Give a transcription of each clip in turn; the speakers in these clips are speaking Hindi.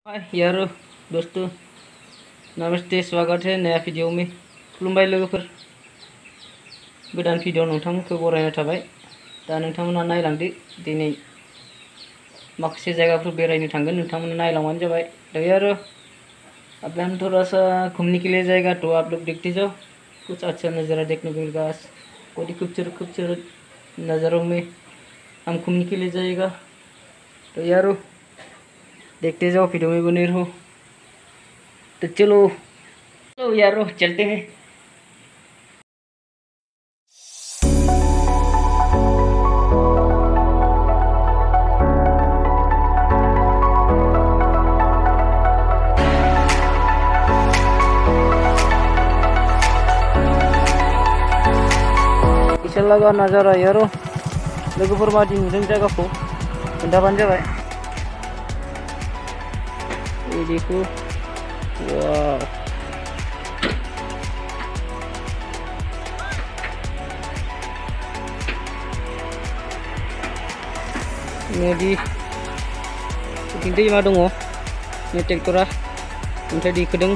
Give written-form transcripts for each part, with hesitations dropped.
हाय यार दोस्तों, नमस्ते। स्वागत है नया वीडियो में। खुलुमबाय लोगोफोर, गोदान वीडियो नोंथांमोनखौ बरायनाय थाबाय। दा नोंथांमोना नायलांदो, दिनै माखासे जायगाफोर बेरायनो थांगोन, नोंथांमोना नायलांबानो जाबाय। तो यार अब हम थोड़ा सा घूमने के लिए जाएगा, तो आप लोग देखते जाओ। कुछ अच्छा नज़ारा देखने को मिलेगा, बहुत ही खूबसूरत खूबसूरत नज़ारों में हम घूमने के लिए जाएगा। तो यार देखते जाओ, वीडियो में बने रहो। तो चलो चलो यारो चलते हैं। कैसा लगा नज़ारा यारो? लोगोफोर मादि नुदों जायगाखौ खोन्थाबानो जाबाय। ये देखो, वाह, नदी दैमा दङ, ट्रेक्टरा अन्थाइ दैखोदों।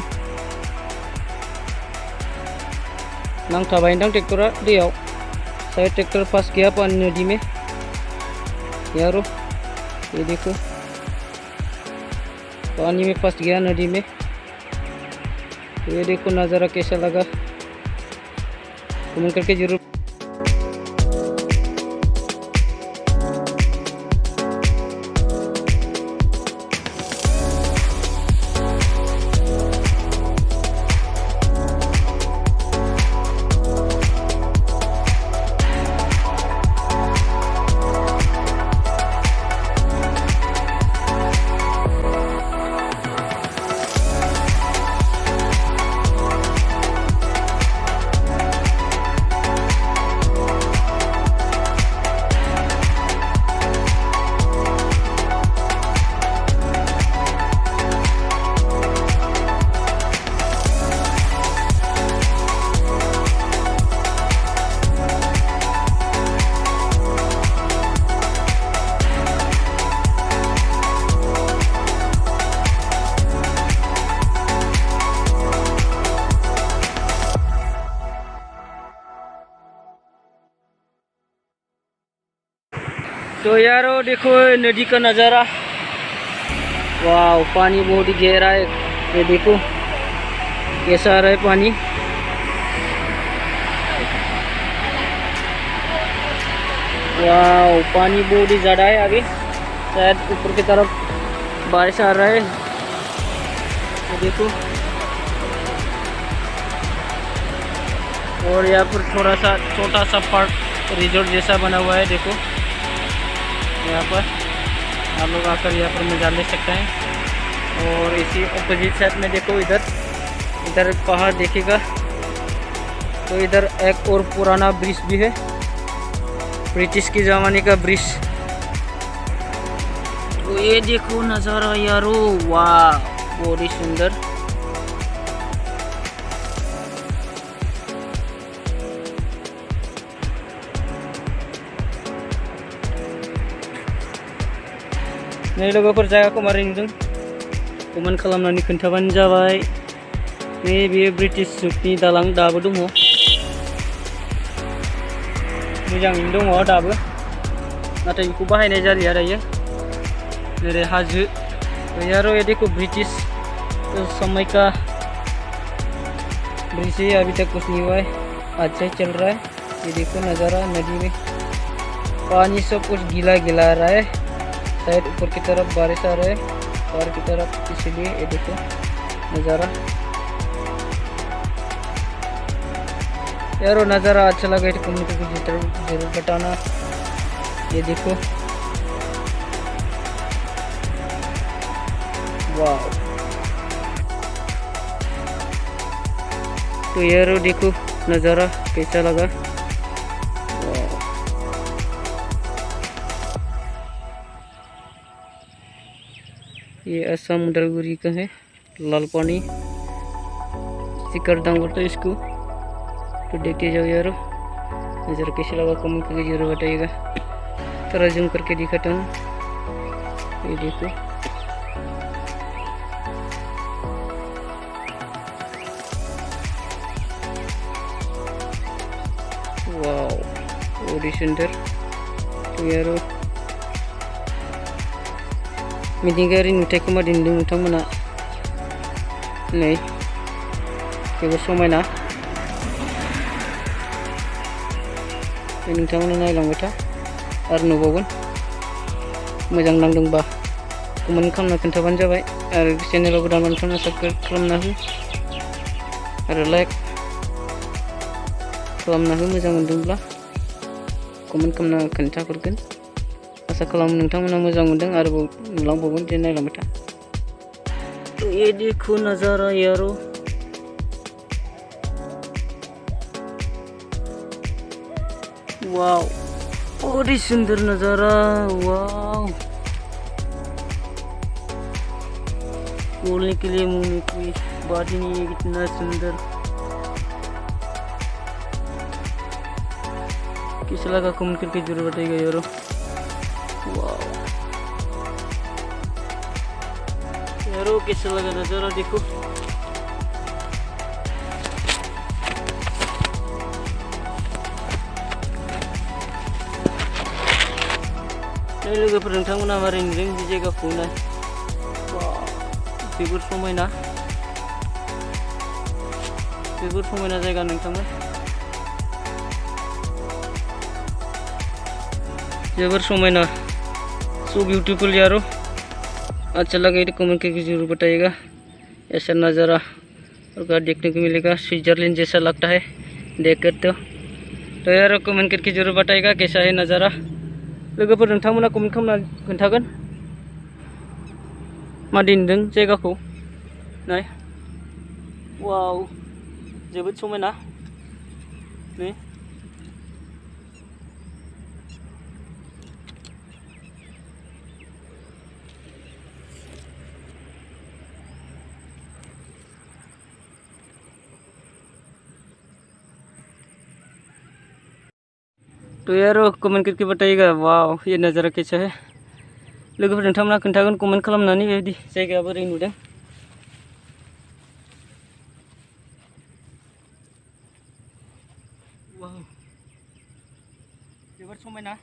नांथाबायदां ट्रेक्टरा दैयाव। शायद ट्रैक्टर फंस गया पानी नदी में यारो। ये देखो, पानी में फंस गया नदी में। ये देखो नज़ारा कैसा लगा, कमेंट करके जरूर। तो यारो देखो नदी का नज़ारा, वाह, पानी बहुत ही गहरा है। ये देखो कैसा आ रहा है पानी। वाह, पानी बहुत ही ज़्यादा है। अभी शायद ऊपर की तरफ बारिश आ रहा है। ये देखो, और यहाँ पर थोड़ा सा छोटा सा पार्क रिजॉर्ट जैसा बना हुआ है। देखो यहाँ पर आप लोग आकर यहाँ पर मजा ले सकते हैं। और इसी अपोजिट साइड में देखो, इधर पहाड़ देखेगा, तो इधर एक और पुराना ब्रिज भी है, ब्रिटिश के ज़माने का ब्रिज। तो ये देखो नज़ारा यारो, वाह, बहुत ही सुंदर। नै लोगोफोर जायगाखौ मारै नुदों कमेन्ट खालामनानै खोन्थाबानो जाबाय। नै बेयो ब्रिटिश जुगनि दालां दाबो दङ, मोजाङैनो दङ दाबो, नाथाय बेखौ बाहायनाय जालिया दायो। ओरै हाजो। तो यारो ये देखो ब्रिटिश समय का ब्रिज है, अभी तक कुछ नहीं हुआ है, अच्छा ही चल रहा है। ये देखो नज़ारा, नदी में पानी सब कुछ गीला गीला आ रहा है। शायद ऊपर की तरफ बारिश आ रहा है, पहाड़ की तरफ, इसीलिए ये देखो नज़ारा। यारो नज़ारा अच्छा लगा तो कमेंट करके जरूर बताना। ये देखो, वाह। तो यारो देखो नज़ारा कैसा लगा। ये असम उदालगुरी का है, लाल पानी सिकर डांग बोलते इसको। तो देखते जाओ यारो, नज़र कैसे लगा कमेंट करके जरूर बताइएगा। थोड़ा जूम करके दिखाता हूँ, ये देखो। बड़ी सुंदर। तो यार मिथिंगायारि नुथायखौ मादि नुदों नोंथांमोना? नै जोबोद समायना। नोंथांमोना नायलांबाय था आरो नुबावगोन। मोजां नांदोंबा कमेन्ट खालामना खोन्थाबानो जाबाय आरो चेनेलाव गोदान नोंथांमोना साबस्क्राइब खालामना हो आरो लाइक खालामना हो। मोजां मोनदोंब्ला कमेन्ट खालामना खोन्थाहरगोन। आसा खालामो नोंथांमोना मोजां मोनदों आरोबाव नुलांबावगोन जे नायलांबाय था। तो ये देखो नज़ारा यारो, वाव बड़ी सुंदर नज़ारा। वाव बोलने के लिए मुंह में कोई बात ही नहीं है, कितना सुंदर। कैसा लगा कमेंट करके जरूर बताइएगा यारो। वाव यारो कैसा लगा नज़ारा देखो। लोगोफोर नोंथांमोना मारै नुदों बे जायगाखौलाय? जोबोर समायना, जोबोर समायना जायगा नोंथांमोन। जोबोर समायना, सो ब्यूटीफुल यारो। अच्छा लगे तो कमेंट करके जरूर बताइएगा। ऐसा नज़ारा और क्या देखने को मिलेगा, स्विट्जरलैंड जैसा लगता है देखकर। तो यार कमेंट करके जरूर बताइएगा कैसा है नज़ारा। लोगोफोर नोंथांमोना कमेन्ट खालामना खोन्थागोन मादि नुदों जायगाखौ। नाय वाव जोबोद समायना। नै तो यार कमेंट करके बताइएगा वाव ये नज़ारा कैसा है। लोगोफोर नोंथांमोना खोन्थागोन कमेन्ट खालामनानै बेबायदि जायगाया बोरै नुदों। वाव जोबोद समायना।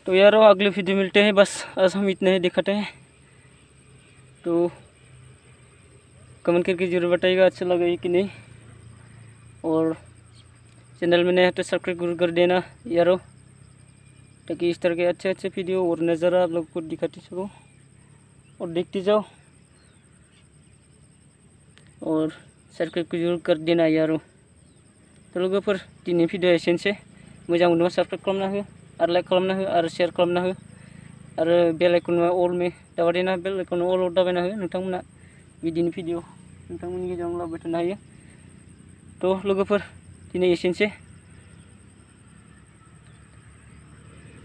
तो यार अगले वीडियो मिलते हैं, बस आज हम इतना ही दिखाते हैं। तो कमेंट करके जरूर बताइएगा अच्छा लगा कि नहीं, और चैनल में नया है तो सब्सक्राइब जरूर कर देना यारो, ताकि इस तरह के अच्छे अच्छे वीडियो और नज़ारा आप लोग को दिखाती सकूँ और देखते जाओ। और सब्सक्राइब जरूर कर देना यारो। तो लोगोफोर दिनै भिडियो एसेनोसै। मोजां मोनोबा सब्सक्राइब खालामना हो आरो लाइक खालामना हो आरो शेयार खालामना हो आरो बेल आइकन अल में दाबादेना बेल आइकन अल दाबायना हो। नोंथांमोना बिदिनो भिडियो नोंथांमोननि गेजेराव लाबोबाय थानो हायो। तो लोगोफोर दिनै एसेनोसै।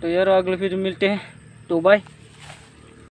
तो यार अगले वीडियो मिलते हैं। तो बाय।